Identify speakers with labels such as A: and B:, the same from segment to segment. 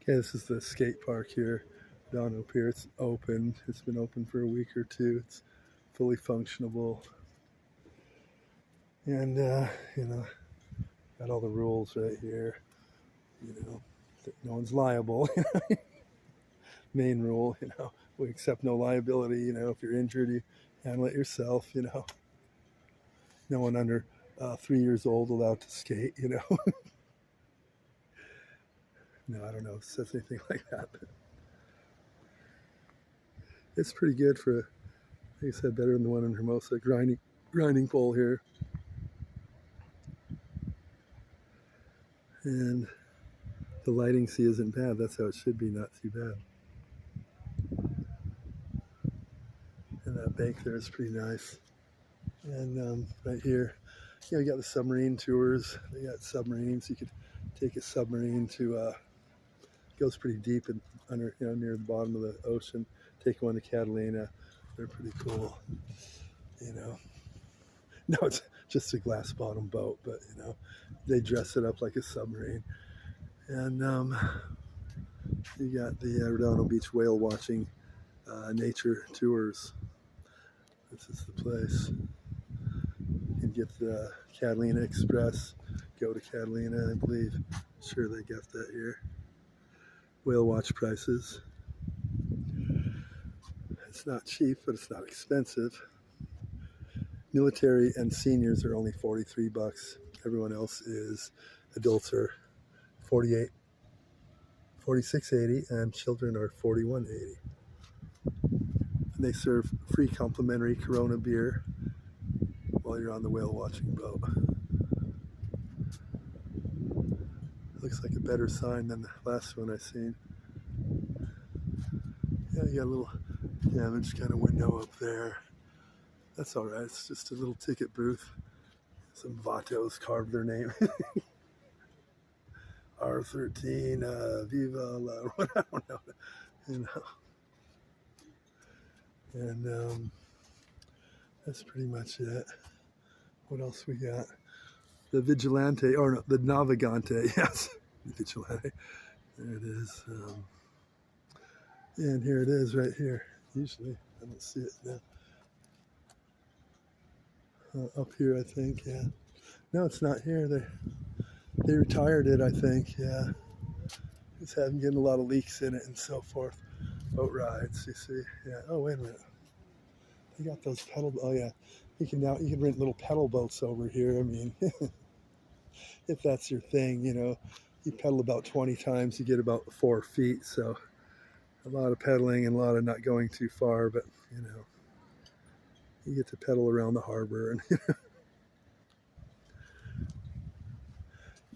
A: Okay, this is the skate park here, Redondo Pier. It's open. It's been open for a week or two. It's fully functionable, and got all the rules right here. You know, that no one's liable. Main rule. We accept no liability. If you're injured, you handle it yourself. No one under 3 years old allowed to skate. No, I don't know if it says anything like that, but it's pretty good for, like I said, better than the one in Hermosa. Grinding pole here. And the lighting, see, isn't bad. That's how it should be, not too bad. And that bank there is pretty nice. And right here, you got the submarine tours. They got submarines. You could take a submarine to, goes pretty deep and under, near the bottom of the ocean. Take one to Catalina. They're pretty cool. No, it's just a glass bottom boat, but they dress it up like a submarine. And you got the Redondo Beach whale watching nature tours. This is the place. You can get the Catalina Express, go to Catalina, I believe. Sure, they got that here. Whale watch prices. It's not cheap, but it's not expensive. Military and seniors are only $43. Everyone else is, adults are $46.80, and children are $41.80. And they serve free complimentary Corona beer while you're on the whale watching boat. Looks like a better sign than the last one I seen. Yeah, you got a little damaged kind of window up there. That's all right. It's just a little ticket booth. Some vatos carved their name. R13, Viva La, I don't know. And that's pretty much it. What else we got? The Vigilante, or no, the Navigante, yes. The Vigilante. There it is. And here it is right here. Usually, I don't see it now. Up here, I think, yeah. No, it's not here. They retired it, I think, yeah. It's having getting a lot of leaks in it and so forth. Boat rides, you see. Yeah. Oh, wait a minute. They got those pedal. Oh, yeah. You can rent little pedal boats over here. I mean, if that's your thing, you pedal about 20 times, you get about 4 feet. So a lot of pedaling and a lot of not going too far, but you get to pedal around the harbor. And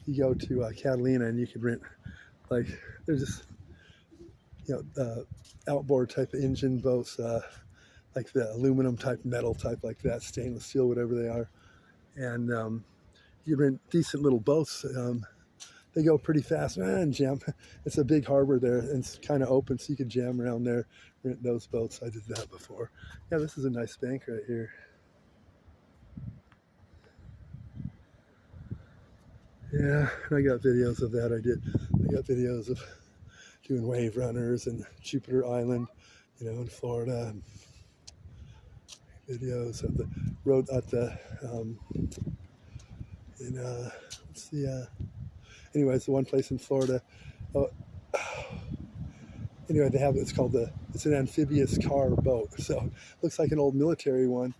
A: you go to Catalina and you can rent, like, they're just outboard type of engine boats, like the aluminum type, metal type, like that, stainless steel, whatever they are. And you rent decent little boats. They go pretty fast and jam. It's a big harbor there, and it's kind of open, so you can jam around there, rent those boats. I did that before. Yeah, this is a nice bank right here. Yeah, and I got videos of that. I got videos of doing wave runners and Jupiter Island, in Florida. And videos of the road at the, anyways, the one place in Florida. Oh, anyway, it's an amphibious car boat. So it looks like an old military one.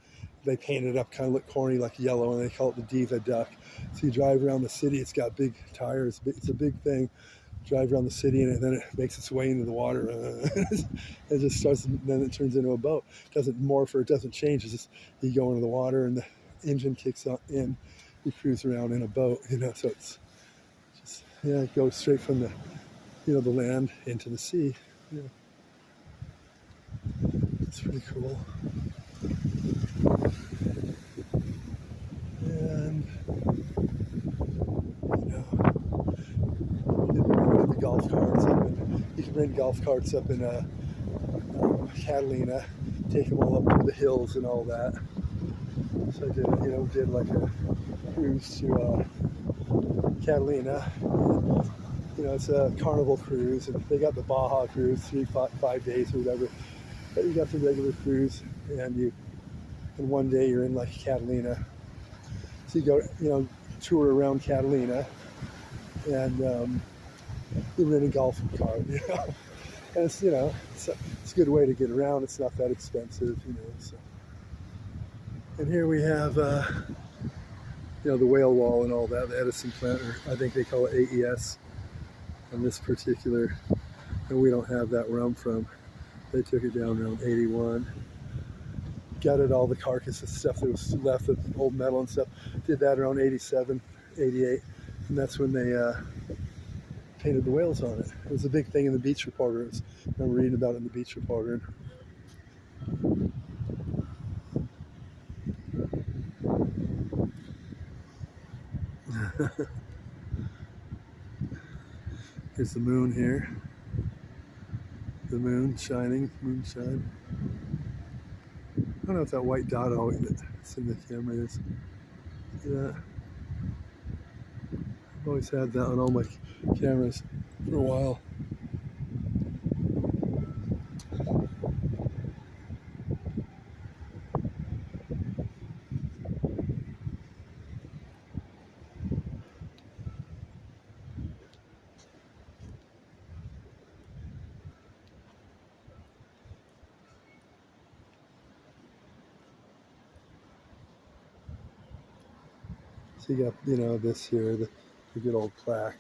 A: They painted it up, kind of look corny, like yellow, and they call it the Diva Duck. So you drive around the city. It's got big tires. It's a big thing. Drive around the city, and then it makes its way into the water. It just starts, and then it turns into a boat. It doesn't morph or it doesn't change. It's just you go into the water, and the engine kicks in. You cruise around in a boat, So it's just, it goes straight from the, the land into the sea. It's pretty cool. And you can rent golf carts up in Catalina, take them all up to the hills and all that. So I did like a cruise to Catalina. it's a Carnival cruise, and they got the Baja cruise, 5 days or whatever. But you got the regular cruise, and one day you're in like Catalina. So you go, tour around Catalina, and you rent a golf cart, And it's a good way to get around. It's not that expensive, So. And here we have, the whale wall and all that, the Edison plant, or I think they call it AES on this particular, and we don't have that where I'm from. They took it down around 81. Gutted all the carcasses, stuff that was left of old metal and stuff. Did that around 87, 88, and that's when they painted the whales on it. It was a big thing in the Beach Reporter. I remember reading about it in the Beach Reporter. Here's the moon here. The moon shining, moonshine. I don't know if that white dot that's in the camera is. See that? I've always had that on all my cameras for a while. So you got, this here, the good old plaque.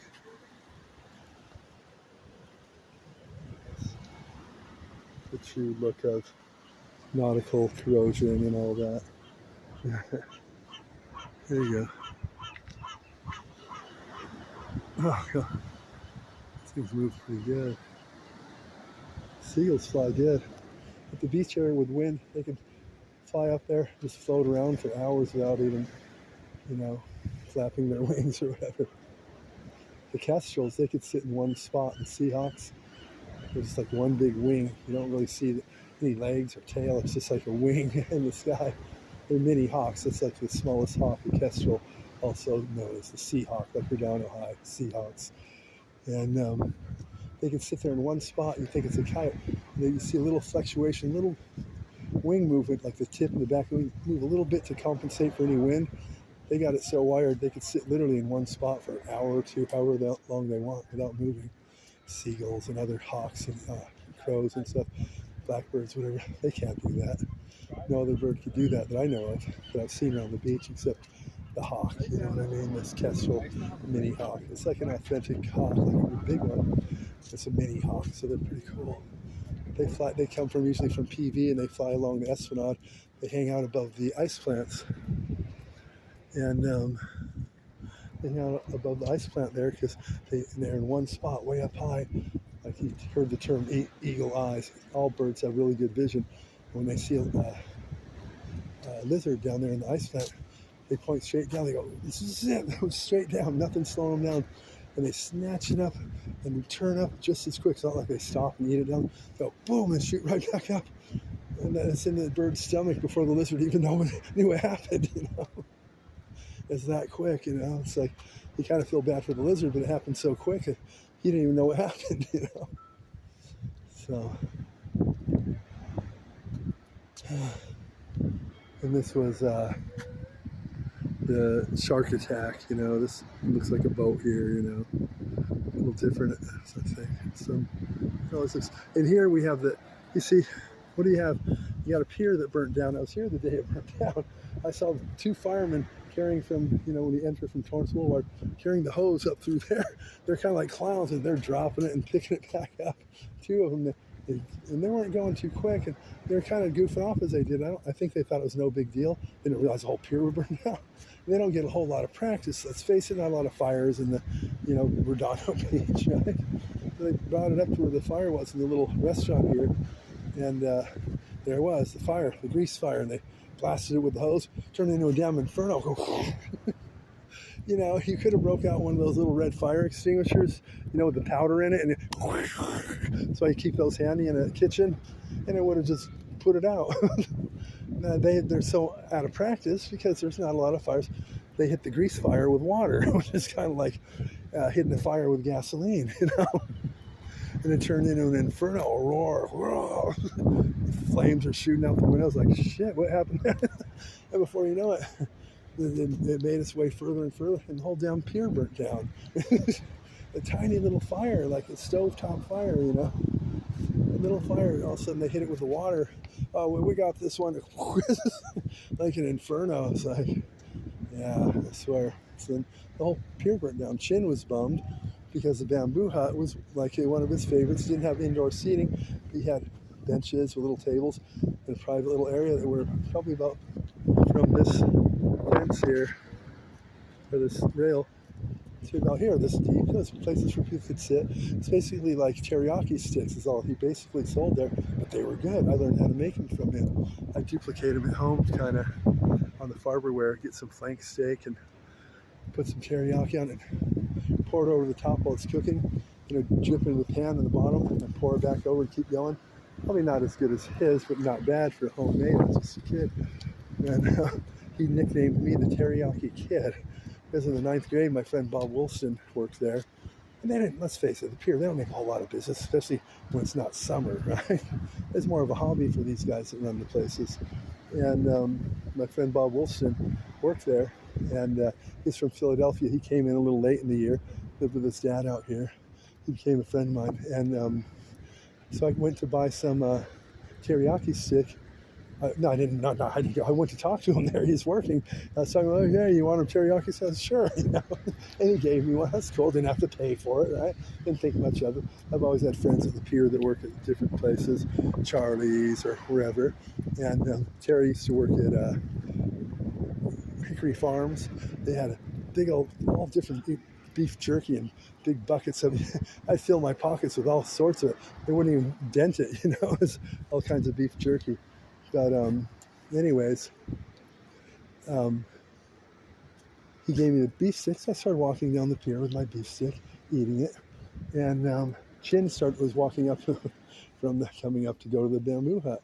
A: The true look of nautical corrosion and all that. There you go. Oh, God. Things move pretty good. Seagulls fly good. At the beach area with wind, they can fly up there, just float around for hours without even, flapping their wings or whatever. The kestrels, they could sit in one spot. The Seahawks, they're just like one big wing. You don't really see any legs or tail. It's just like a wing in the sky. They're mini hawks. That's like the smallest hawk, the kestrel, also known as the Seahawk, like Redondo High, Seahawks. And they can sit there in one spot. You think it's a coyote. And then you see a little fluctuation, little wing movement, like the tip and the back wing move a little bit to compensate for any wind. They got it so wired they could sit literally in one spot for an hour or two, however long they want, without moving. Seagulls and other hawks and crows and stuff, blackbirds, whatever, they can't do that. No other bird could do that I know of, that I've seen around the beach, except the hawk, you know what I mean? This kestrel mini hawk. It's like an authentic hawk, like a big one. It's a mini hawk, so they're pretty cool. They come usually from PV, and they fly along the Esplanade. They hang out above the ice plants. And they hang out above the ice plant there because they're in one spot way up high. Like you heard the term eagle eyes. All birds have really good vision. When they see a lizard down there in the ice plant, they point straight down. They go, this is it. They go straight down. Nothing's slowing them down. And they snatch it up and turn up just as quick. It's not like they stop and eat it down. They go boom and shoot right back up. And then it's in the bird's stomach before the lizard even knew what happened, It's that quick, It's like you kind of feel bad for the lizard, but it happened so quick, he didn't even know what happened, So, and this was the shark attack, This looks like a boat here, a little different, I think. And here we have you see, what do you have? You got a pier that burnt down. I was here the day it burnt down. I saw 2 firemen carrying from, when you enter from Torrance Boulevard, carrying the hose up through there. They're kind of like clowns, and they're dropping it and picking it back up. 2 of them, and they weren't going too quick, and they were kind of goofing off as they did. I think they thought it was no big deal. They didn't realize the whole pier would burn down. And they don't get a whole lot of practice. Let's face it, not a lot of fires in the, Redondo Beach, right? They brought it up to where the fire was in the little restaurant here, and there was the fire, the grease fire, and they blasted it with the hose, turned it into a damn inferno. You could have broke out one of those little red fire extinguishers, with the powder in it, and so you keep those handy in a kitchen, and it would have just put it out. They're so out of practice because there's not a lot of fires. They hit the grease fire with water, which is kind of like, hitting the fire with gasoline, and it turned into an inferno, a roar. Flames are shooting out the windows like, shit, what happened there? And before you know it, it made its way further and further, and the whole damn pier burnt down. A tiny little fire, like a stovetop fire, a little fire. All of a sudden they hit it with the water. Oh, well, we got this one. Like an inferno. It's like, yeah, I swear. So then the whole pier burnt down. Chin was bummed because the bamboo hut was like one of his favorites. Didn't have indoor seating. He had benches with little tables in a private little area that were probably about from this fence here, or this rail, to about here, this deep. There's places where people could sit. It's basically like teriyaki sticks is all he basically sold there, but they were good. I learned how to make them from him. I duplicate them at home, kind of on the Farberware, get some flank steak and put some teriyaki on it, pour it over the top while it's cooking, drip it in the pan in the bottom, and pour it back over and keep going. Probably not as good as his, but not bad for homemade. I was just a kid. And he nicknamed me the Teriyaki Kid. Because in the 9th grade, my friend Bob Wilson worked there. And they didn't, let's face it, the pier, they don't make a whole lot of business, especially when it's not summer, right? It's more of a hobby for these guys that run the places. And my friend Bob Wilson worked there, and he's from Philadelphia. He came in a little late in the year, lived with his dad out here. He became a friend of mine. And so I went to buy some teriyaki stick. No, I didn't. No, I didn't. I went to talk to him there. He's working. So I'm like, "Yeah, you want him teriyaki?" He says, "Sure." And he gave me one. That's cool. Didn't have to pay for it, right? Didn't think much of it. I've always had friends at the pier that work at different places, Charlie's or wherever. And Terry used to work at Hickory Farms. They had a big old, all different beef jerky and big buckets of it. I'd fill my pockets with all sorts of it. They wouldn't even dent it, It's all kinds of beef jerky. But anyways, he gave me the beef sticks. I started walking down the pier with my beef stick, eating it. And Chin was walking up from coming up to go to the bamboo hut,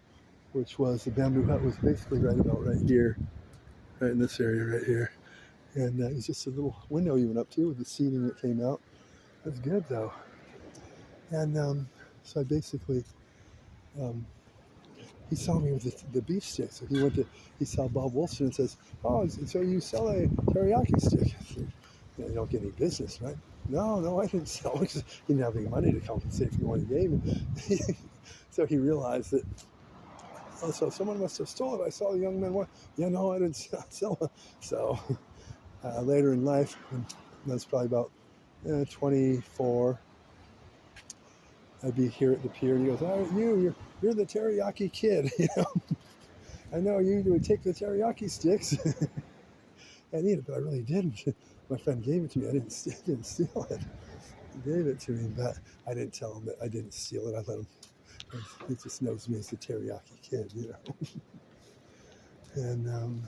A: the bamboo hut was basically right about right here, right in this area right here. And it was just a little window you went up to with the seating that came out. It was good though. And so I basically, he saw me with the beef stick. So he saw Bob Wilson and says, "Oh, so you sell a teriyaki stick?" You don't get any business, right? No, I didn't sell it because he didn't have any money to compensate for the one he gave me. So he realized that, so someone must have stolen it. I saw the young man walk. Yeah, no, I didn't sell it. So later in life, and that's probably about 24, I'd be here at the pier, and he goes, "Oh, you're the teriyaki kid, I know you would take the teriyaki sticks and eat it, but I really didn't. My friend gave it to me. I didn't steal it. He gave it to me, but I didn't tell him that I didn't steal it. I let him. He just knows me as the teriyaki kid, And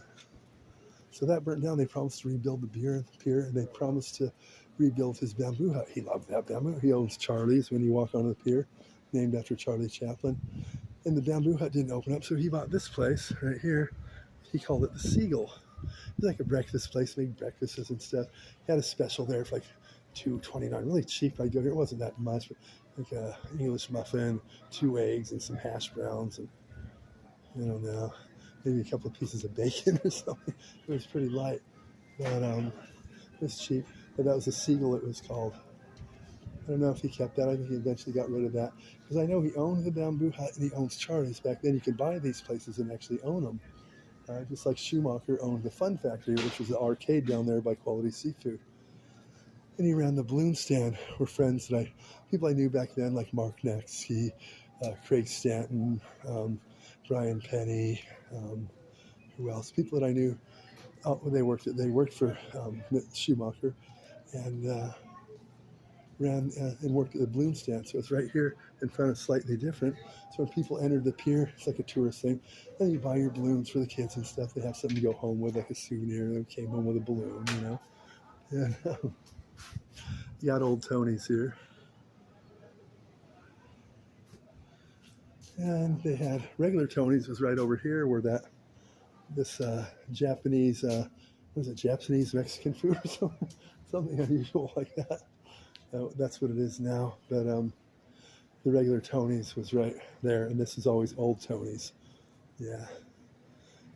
A: so that burnt down. They promised to rebuild the pier, and they promised to rebuild his bamboo hut. He loved that bamboo. He owns Charlie's when you walk onto the pier, named after Charlie Chaplin. And the bamboo hut didn't open up, so he bought this place right here. He called it the Seagull. It was like a breakfast place, made breakfasts and stuff. He had a special there for like $2.29, really cheap. I go here. It wasn't that much, but like an English muffin, 2 eggs, and some hash browns, and I don't know, maybe a couple of pieces of bacon or something. It was pretty light, but it was cheap. But that was the Seagull, it was called. I don't know if he kept that. I think he eventually got rid of that. Because I know he owned the bamboo hut and he owns Charlie's. Back then you could buy these places and actually own them. Just like Schumacher owned the Fun Factory, which was the arcade down there by Quality Seafood. And he ran the balloon stand. Were friends that people I knew back then, like Mark Nexke, Craig Stanton, Brian Penny, who else? People that I knew when they worked for Schumacher, and ran and worked at the balloon stand. So it's right here in front of Slightly Different. So when people entered the pier, it's like a tourist thing. Then you buy your balloons for the kids and stuff. They have something to go home with, like a souvenir. They came home with a balloon, And you got Old Tony's here. And they had regular Tony's was right over here where this Japanese, was it Japanese Mexican food or something? something unusual like that. That's what it is now. But the regular Tony's was right there, and this is always old Tony's. Yeah,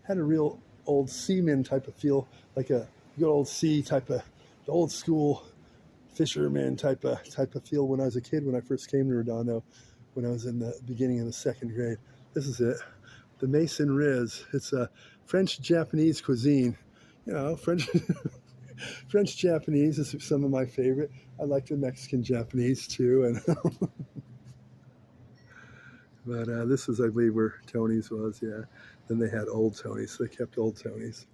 A: had a real old seaman type of feel, like a good old sea type of old school fisherman type of feel when I was a kid. When I first came to Redondo, when I was in the beginning of the second grade. This is it, the Mason Riz. It's a French Japanese cuisine. You know, French French Japanese is some of my favorite. I like the Mexican Japanese too, and but this was, I believe, where Tony's was. Yeah, then they had Old Tony's. So they kept Old Tony's.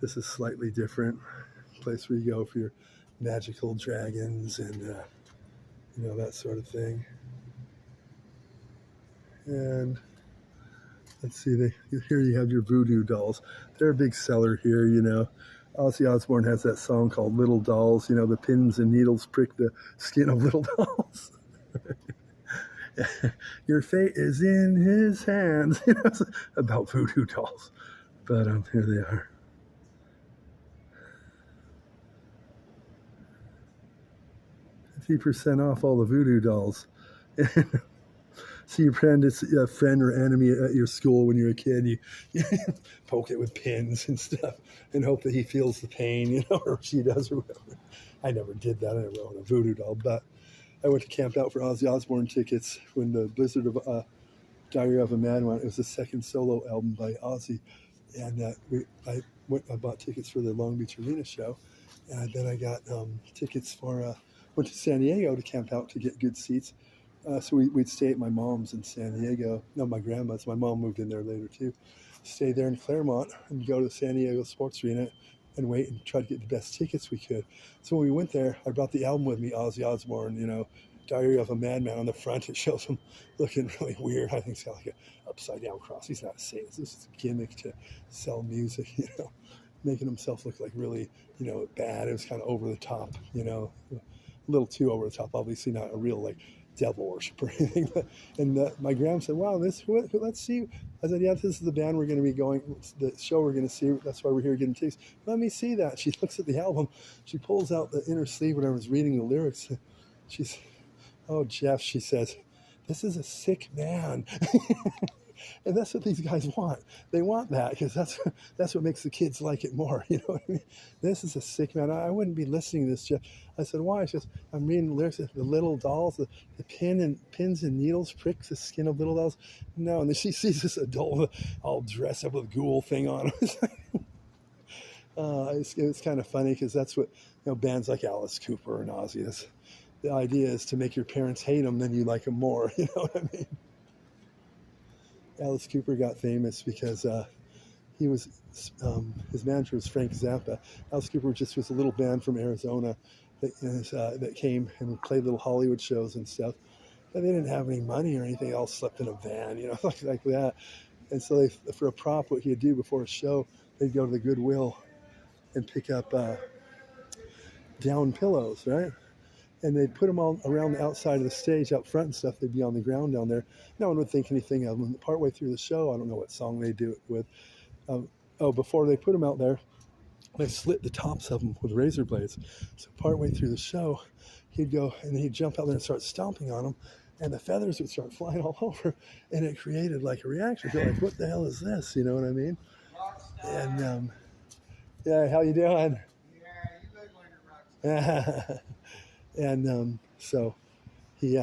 A: This is slightly different place where you go for your magical dragons and that sort of thing. And let's see, here you have your voodoo dolls. They're a big seller here. Ozzy Osbourne has that song called Little Dolls. The pins and needles prick the skin of little dolls. Your fate is in his hands. It's about voodoo dolls. But here they are. %50 off all the voodoo dolls. So you pretend it's a friend or enemy at your school when you're a kid. You poke it with pins and stuff and hope that he feels the pain, or she does or whatever. I never did that. I never owned a voodoo doll, but I went to camp out for Ozzy Osbourne tickets when the Blizzard of Diary of a Madman. It was the second solo album by Ozzy, and I bought tickets for the Long Beach Arena show, and then I got tickets for went to San Diego to camp out to get good seats. So we'd stay at my mom's in San Diego. No, my grandma's. My mom moved in there later too. Stay there in Claremont and go to the San Diego Sports Arena and wait and try to get the best tickets we could. So when we went there, I brought the album with me, Ozzy Osbourne, Diary of a Madman on the front. It shows him looking really weird. I think it's got like an upside down cross. He's not saying this is a gimmick to sell music, making himself look like really, bad. It was kind of over the top, a little too over the top. Obviously not a real devil worship or anything. And my grandma said, wow, let's see. I said, yeah, this is the band we're going to be going, the show we're going to see. That's why we're here getting tickets. Let me see that. She looks at the album. She pulls out the inner sleeve when I was reading the lyrics. She's, oh, Jeff, she says, this is a sick man. And that's what these guys want. They want that because that's what makes the kids like it more. You know what I mean? This is a sick man. I wouldn't be listening to this, Jeff. I said, why? She says, I'm reading the lyrics. The little dolls, the pins and needles prick the skin of little dolls. No, and then she sees this adult all dressed up with ghoul thing on. It's kind of funny because that's what bands like Alice Cooper and Ozzy is. The idea is to make your parents hate them, then you like them more. You know what I mean? Alice Cooper got famous because he was his manager was Frank Zappa. Alice Cooper just was a little band from Arizona that came and played little Hollywood shows and stuff. And they didn't have any money or anything. They all slept in a van, like that. And so for a prop, what he'd do before a show, they'd go to the Goodwill and pick up down pillows, right? And they'd put them all around the outside of the stage up front and stuff. They'd be on the ground down there. No one would think anything of them. Partway through the show, I don't know what song they do it with. Before they put them out there, they slit the tops of them with razor blades. So partway through the show, he'd go and he'd jump out there and start stomping on them. And the feathers would start flying all over. And it created like a reaction. You're like, what the hell is this? You know what I mean? And yeah, how you doing?
B: Yeah, you look like a rock star.
A: And so he,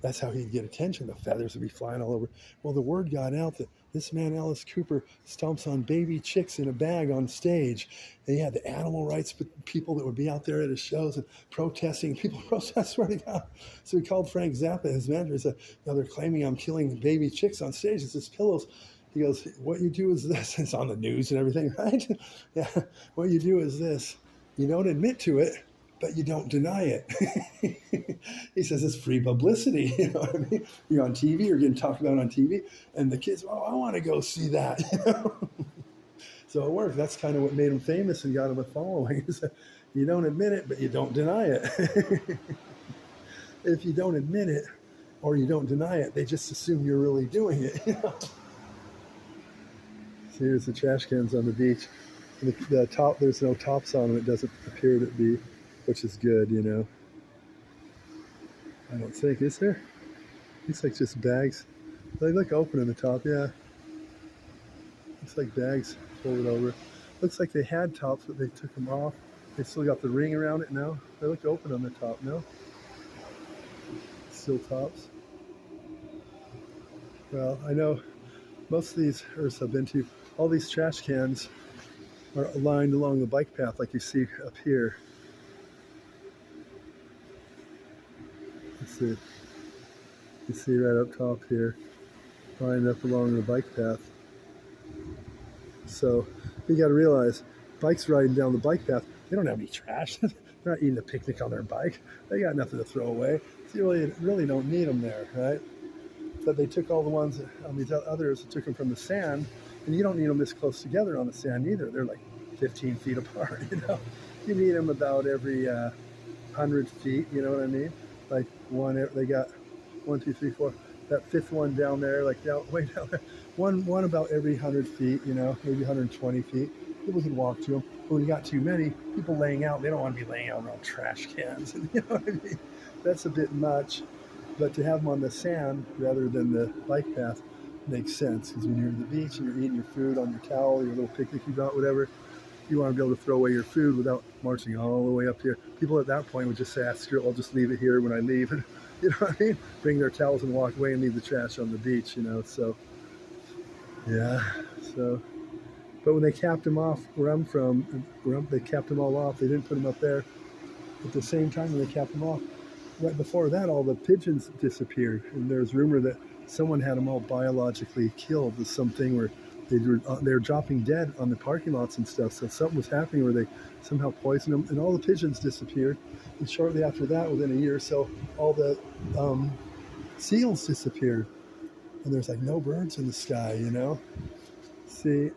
A: that's how he'd get attention. The feathers would be flying all over. Well, the word got out that this man, Alice Cooper, stomps on baby chicks in a bag on stage. And he had the animal rights people that would be out there at his shows and protesting. People protest, swear to God. So he called Frank Zappa, his manager, and said, they're claiming I'm killing baby chicks on stage. It's just pillows. He goes, what you do is this. It's on the news and everything, right? Yeah. What you do is this. You don't admit to it, but you don't deny it. He says it's free publicity. You know what I mean? You're on TV, you're getting talked about on TV, and the kids, oh, I want to go see that. So it worked. That's kind of what made him famous and got him a following. You don't admit it, but you don't deny it. If you don't admit it or you don't deny it, they just assume you're really doing it. So here's the trash cans on the beach. The top, there's no tops on them. It doesn't appear to be, which is good, you know. I don't think, is there? Looks like just bags. They look open in the top, yeah. Looks like bags folded over. Looks like they had tops, but they took them off. They still got the ring around it now. They look open on the top, no? Still tops. Well, I know most of these Earths I've been to, all these trash cans are lined along the bike path like you see up here. Let's see. You see right up top here, lined up along the bike path. So you got to realize, bikes riding down the bike path, they don't have any trash. They're not eating a picnic on their bike. They got nothing to throw away. So you really don't need them there, right? But they took all the ones on these others, took them from the sand, and you don't need them this close together on the sand either. They're like 15 feet apart, you know. You need them about every 100 feet, you know what I mean? Like they got 1, 2, 3, 4. That fifth one down there, like way down there. One about every 100 feet, you know, maybe 120 feet. People can walk to them. But when you got too many people laying out, they don't want to be laying out around trash cans. You know what I mean? That's a bit much. But to have them on the sand rather than the bike path makes sense, because when you're at the beach and you're eating your food on your towel, your little picnic you got, whatever, you want to be able to throw away your food without marching all the way up here. People at that point would just say, screw it, I'll just leave it here when I leave. You know what I mean? Bring their towels and walk away and leave the trash on the beach, you know. So, yeah. So, but when they capped them off where I'm from, they capped them all off. They didn't put them up there. At the same time when they capped them off, right before that, all the pigeons disappeared. And there's rumor that someone had them all biologically killed with something where they were dropping dead on the parking lots and stuff. So something was happening where they somehow poisoned them, and all the pigeons disappeared. And shortly after that, within a year or so, all the seals disappeared. And there's like no birds in the sky, you know? See,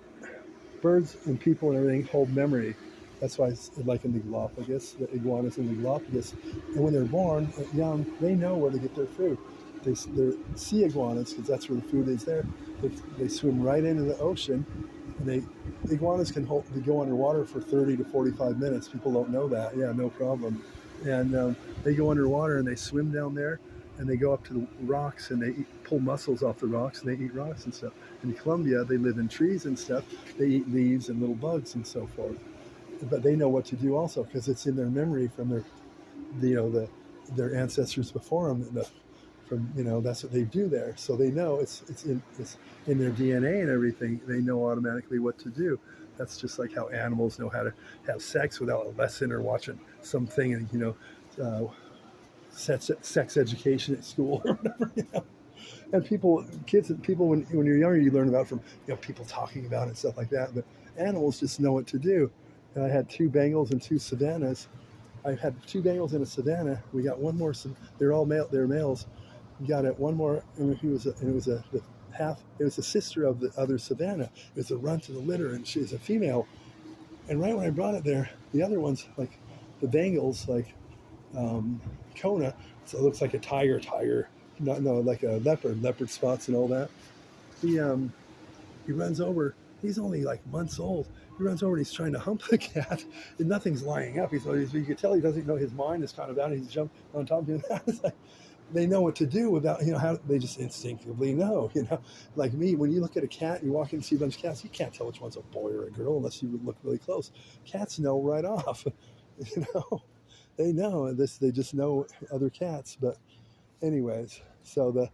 A: birds and people and everything hold memory. That's why it's like in the Galapagos, the iguanas in the Galapagos. And when they're born, young, they know where to get their food. They're sea iguanas, because that's where the food is there. They swim right into the ocean, and iguanas can go underwater for 30 to 45 minutes. People don't know that. Yeah, no problem. And they go underwater and they swim down there, and they go up to the rocks and they pull mussels off the rocks, and they eat rocks and stuff. In Colombia, they live in trees and stuff. They eat leaves and little bugs and so forth. But they know what to do also, because it's in their memory from their ancestors before them. That's what they do there. So they know it's in their DNA and everything. They know automatically what to do. That's just like how animals know how to have sex without a lesson or watching something, and sex education at school or whatever. And kids and people, when you're younger, you learn about from people talking about it and stuff like that. But animals just know what to do. And I had 2 Bengals and 2 Savannahs. I had 2 Bengals and a Savannah. We got one more. They're all male. They're males. We got it one more, and it was the sister of the other Savannah. It was a runt of the litter, and she's a female. And right when I brought it there, the other ones, like the Bengals, like Kona, so it looks like a tiger, like a leopard spots and all that. He runs over. He's only like months old. He runs over and he's trying to hump the cat, and nothing's lining up. You can tell he doesn't know, his mind is kind of out. He's jumped on top of him. It's like, they know what to do without, how they just instinctively know, like me, when you look at a cat, you walk in and see a bunch of cats, you can't tell which one's a boy or a girl unless you look really close. Cats know right off, they know this, they just know other cats. But anyways, so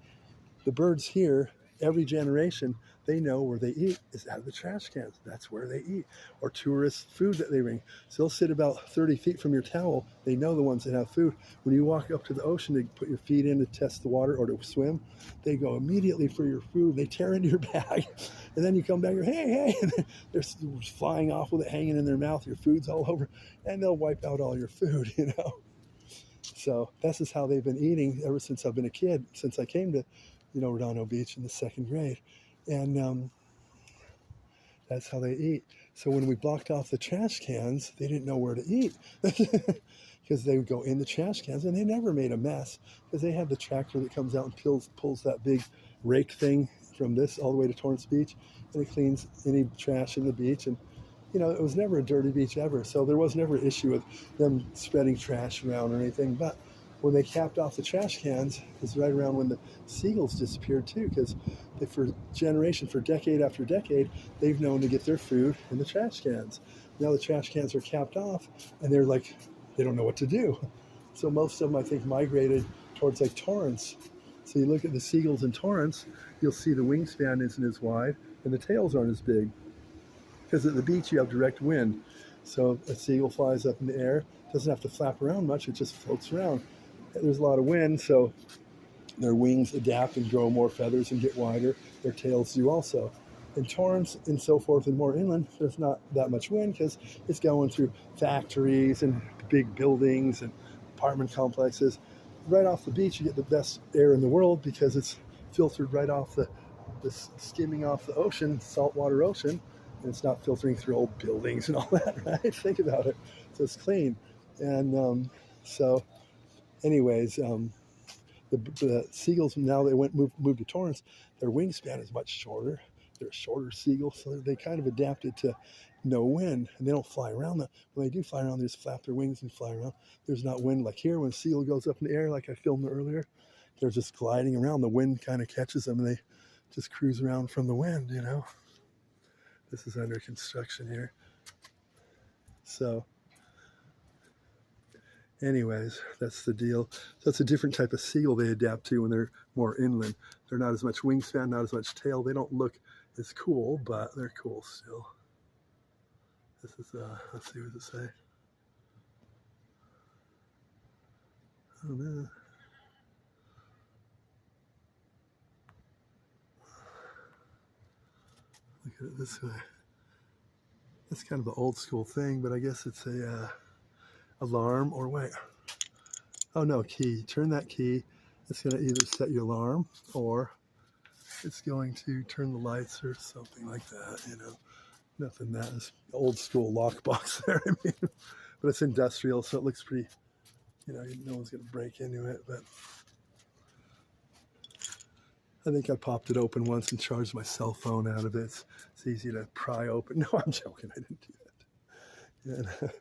A: the birds here, every generation, they know where they eat is out of the trash cans. That's where they eat. Or tourist food that they bring. So they'll sit about 30 feet from your towel. They know the ones that have food. When you walk up to the ocean to put your feet in to test the water or to swim, they go immediately for your food. They tear into your bag. And then you come back, you're, hey. And they're flying off with it hanging in their mouth. Your food's all over. And they'll wipe out all your food, So this is how they've been eating ever since I've been a kid, since I came to Redondo Beach in the 2nd grade. And that's how they eat. So when we blocked off the trash cans, they didn't know where to eat, because they would go in the trash cans, and they never made a mess, because they have the tractor that comes out and pulls that big rake thing from this all the way to Torrance Beach, and it cleans any trash in the beach. And you know, it was never a dirty beach ever. So there was never an issue with them spreading trash around or anything. But when they capped off the trash cans, it was right around when the seagulls disappeared too, because for generations, for decade after decade, they've known to get their food in the trash cans. Now the trash cans are capped off, and they're like, they don't know what to do. So most of them, I think, migrated towards like Torrance. So you look at the seagulls in Torrance, you'll see the wingspan isn't as wide, and the tails aren't as big. Because at the beach, you have direct wind. So a seagull flies up in the air, doesn't have to flap around much, it just floats around. There's a lot of wind, so their wings adapt and grow more feathers and get wider. Their tails do also. In Torrance and so forth and more inland, there's not that much wind because it's going through factories and big buildings and apartment complexes. Right off the beach, you get the best air in the world because it's filtered right off the skimming off the ocean, saltwater ocean, and it's not filtering through old buildings and all that, right? Think about it. So it's clean. And so anyways, the seagulls, now they moved to Torrance, their wingspan is much shorter. They're a shorter seagull, so they kind of adapted to no wind, and they don't fly around. When they do fly around, they just flap their wings and fly around. There's not wind like here. When a seagull goes up in the air, like I filmed earlier, they're just gliding around. The wind kind of catches them, and they just cruise around from the wind, you know. This is under construction here. So anyways, that's the deal. So it's a different type of seagull they adapt to when they're more inland. They're not as much wingspan, not as much tail. They don't look as cool, but they're cool still. This is, let's see what it say. Oh no. Look at it this way. It's kind of an old school thing, but I guess it's a alarm, or wait. Oh no, key. Turn that key. It's going to either set your alarm or it's going to turn the lights or something like that, you know. Nothing that is old school lockbox there, I mean. But it's industrial, so it looks pretty, you know, no one's going to break into it. But I think I popped it open once and charged my cell phone out of it. It's easy to pry open. No, I'm joking. I didn't do that. And,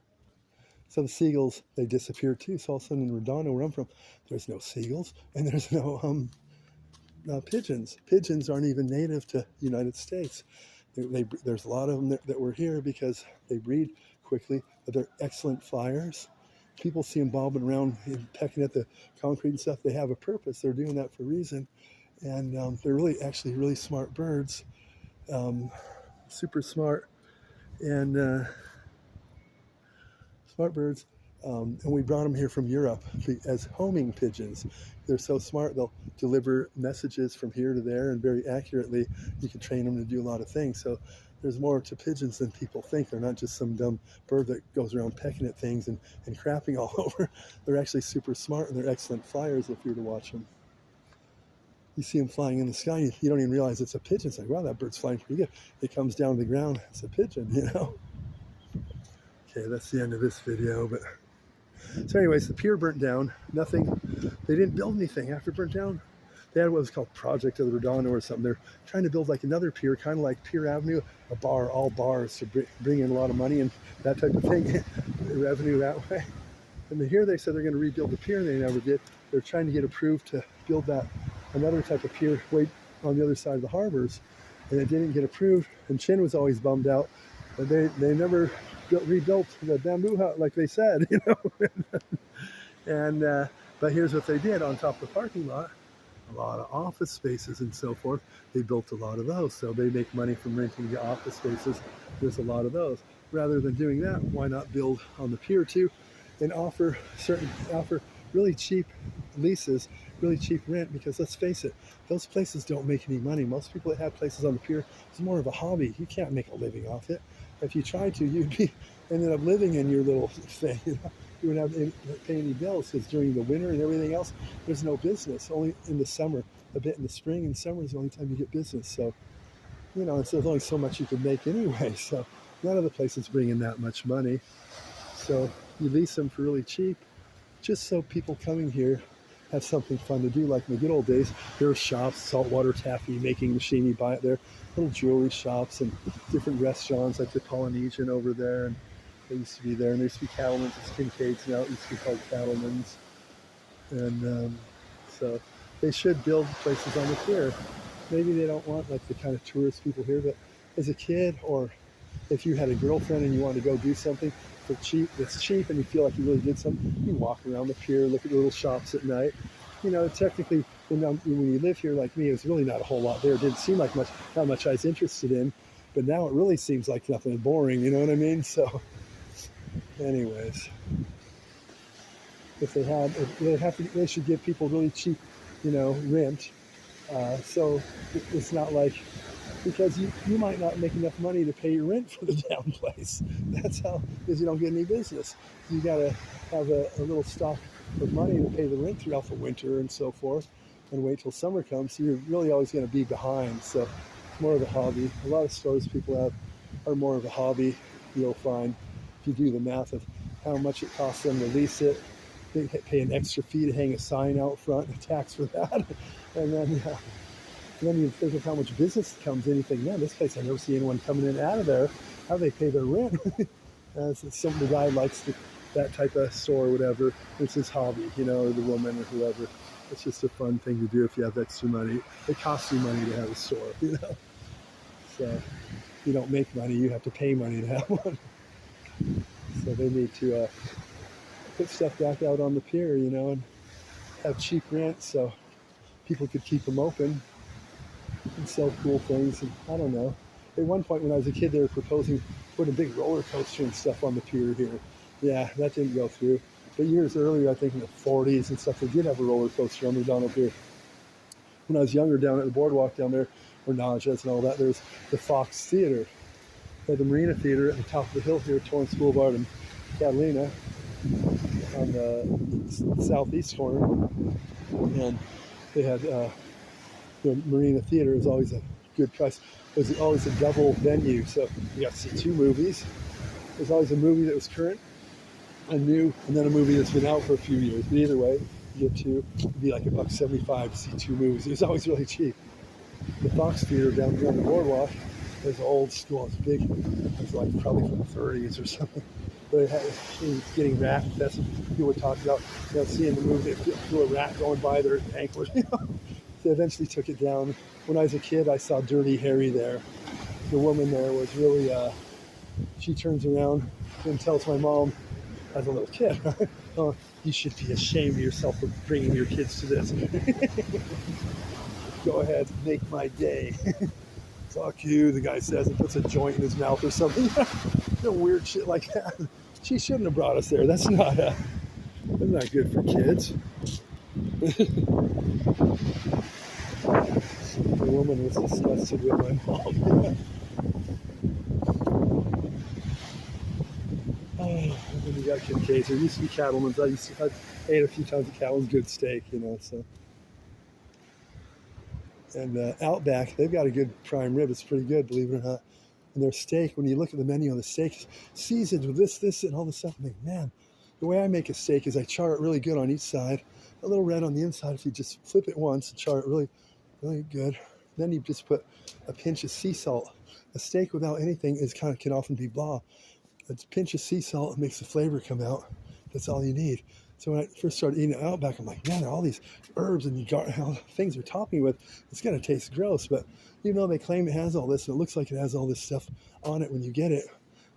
A: some seagulls, they disappeared too. So all of a sudden in Redondo, where I'm from, there's no seagulls and there's no pigeons. Pigeons aren't even native to the United States. There's a lot of them that were here because they breed quickly, but they're excellent flyers. People see them bobbing around and pecking at the concrete and stuff. They have a purpose. They're doing that for a reason. And they're actually really smart birds, super smart, and smart birds. And we brought them here from Europe as homing pigeons. They're so smart, they'll deliver messages from here to there, and very accurately. You can train them to do a lot of things. So there's more to pigeons than people think. They're not just some dumb bird that goes around pecking at things and crapping all over. They're actually super smart, and they're excellent flyers if you were to watch them. You see them flying in the sky, you don't even realize it's a pigeon. It's like, wow, that bird's flying pretty good. It comes down to the ground, it's a pigeon, you know? Okay, that's the end of this video. But so anyways, the pier burnt down. Nothing, they didn't build anything after it burnt down. They had what was called Project of the Redondo or something. They're trying to build like another pier, kind of like Pier Avenue, a bar, all bars to bring in a lot of money and that type of thing, revenue that way. And here they said they're going to rebuild the pier, and they never did. They're trying to get approved to build that another type of pier way on the other side of the harbors, and it didn't get approved. And Chin was always bummed out, but they never rebuilt the bamboo house like they said, you know. And but here's what they did on top of the parking lot: a lot of office spaces and so forth. They built a lot of those, so they make money from renting the office spaces. There's a lot of those. Rather than doing that, why not build on the pier too, and offer really cheap leases, really cheap rent? Because let's face it, those places don't make any money. Most people that have places on the pier, it's more of a hobby. You can't make a living off it. If you tried to, you'd be ended up living in your little thing. You know? You wouldn't have to pay any bills, because during the winter and everything else, there's no business. Only in the summer, a bit in the spring and summer is the only time you get business. So, you know, there's only so much you can make anyway. So none of the places bring in that much money. So you lease them for really cheap, just so people coming here have something fun to do. Like in the good old days, there were shops, saltwater taffy making machine, you buy it there, little jewelry shops and different restaurants like the Polynesian over there. And they used to be there. And there used to be Cattleman's and Kincaid's now. It used to be called Cattleman's. And so they should build places on the pier. Maybe they don't want like the kind of tourist people here, but as a kid, or if you had a girlfriend and you wanted to go do something for cheap, that's cheap, and you feel like you really did something, you walk around the pier, look at the little shops at night. You know, technically, when you live here like me, it was really not a whole lot there. It didn't seem like much, how much I was interested in, but now it really seems like nothing, boring. You know what I mean? So, anyways, if they should give people really cheap, rent. So it's not like, because you might not make enough money to pay your rent for the down place. That's how, because you don't get any business. You got to have a little stock of money to pay the rent throughout the winter and so forth, and wait till summer comes. So you're really always going to be behind. So it's more of a hobby. A lot of stores people have are more of a hobby. You'll find if you do the math of how much it costs them to lease it, they pay an extra fee to hang a sign out front, a tax for that, and then you think of how much business comes in. You think, man, this place, I never see anyone coming in and out of there. How do they pay their rent? The guy likes that type of store or whatever. It's his hobby, or the woman or whoever. It's just a fun thing to do if you have extra money. It costs you money to have a store, So you don't make money, you have to pay money to have one. So they need to put stuff back out on the pier, and have cheap rent so people could keep them open and sell cool things. And I don't know. At one point when I was a kid, they were proposing putting a big roller coaster and stuff on the pier here. Yeah, that didn't go through. But years earlier, I think in the 40s and stuff, they did have a roller coaster on the Redondo Pier. When I was younger, down at the boardwalk down there, where Najas and all that, there's the Fox Theater. They had the Marina Theater at the top of the hill here, Torrance Boulevard and Catalina, on the southeast corner. And they had the Marina Theater is always a good price. It was always a double venue, so you got to see two movies. There's always a movie that was current and new, and then a movie that's been out for a few years. But either way, you get two. It'd be like $1.75 to see two movies. It was always really cheap. The Fox Theater down the boardwalk is old school. It's big. It's like probably from the 30s or something. But it was getting rat infested. People were talking about, seeing the movie, feel a rat going by their ankles. So they eventually took it down. When I was a kid, I saw Dirty Harry there. The woman there was really, she turns around and tells my mom, as a little kid, oh, you should be ashamed of yourself for bringing your kids to this. Go ahead, make my day. Fuck you, the guy says, and puts a joint in his mouth or something. Weird shit like that. She shouldn't have brought us there. That's not good for kids. The woman was disgusted with my mom. And then you got Kincaid's. There used to be Cattleman's. I ate a few times at Cattleman's. Good steak, so. And Outback, they've got a good prime rib. It's pretty good, believe it or not. And their steak, when you look at the menu on the steak, seasoned with this, and all this stuff. I think, man, the way I make a steak is I char it really good on each side, a little red on the inside. If you just flip it once and char it really, really good, then you just put a pinch of sea salt. A steak without anything can often be blah. A pinch of sea salt makes the flavor come out. That's all you need. So when I first started eating Outback, I'm like, man, all these herbs and things they're topping with, it's going to taste gross. But even though they claim it has all this, and it looks like it has all this stuff on it when you get it,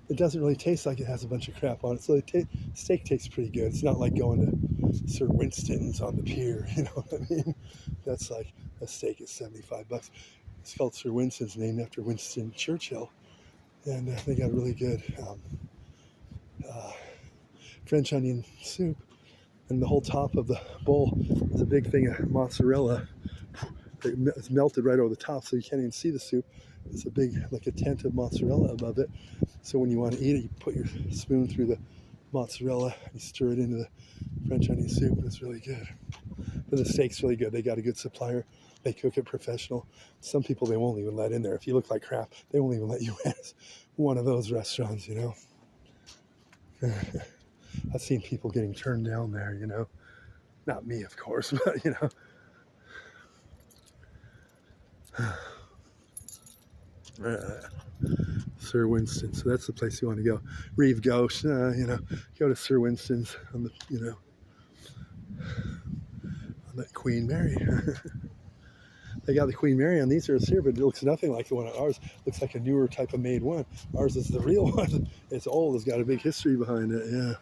A: it doesn't really taste like it has a bunch of crap on it. So the steak tastes pretty good. It's not like going to Sir Winston's on the pier, you know what I mean? That's like, a steak is $75. It's called Sir Winston's, named after Winston Churchill. And they got really good French onion soup. And the whole top of the bowl is a big thing of mozzarella. It's melted right over the top, so you can't even see the soup. It's a big, like a tent of mozzarella above it. So when you want to eat it, you put your spoon through the mozzarella, you stir it into the French onion soup, and it's really good. But the steak's really good. They got a good supplier. They cook it professional. Some people they won't even let in there. If you look like crap, they won't even let you in. It's one of those restaurants, I've seen people getting turned down there, Not me, of course, but you know. Sir Winston, so that's the place you want to go. Reeve Ghost, you know, go to Sir Winston's on the, you know, on the Queen Mary. They got the Queen Mary on these earths here, but it looks nothing like the one on ours. Looks like a newer type of made one. Ours is the real one. It's old. It's got a big history behind it. Yeah.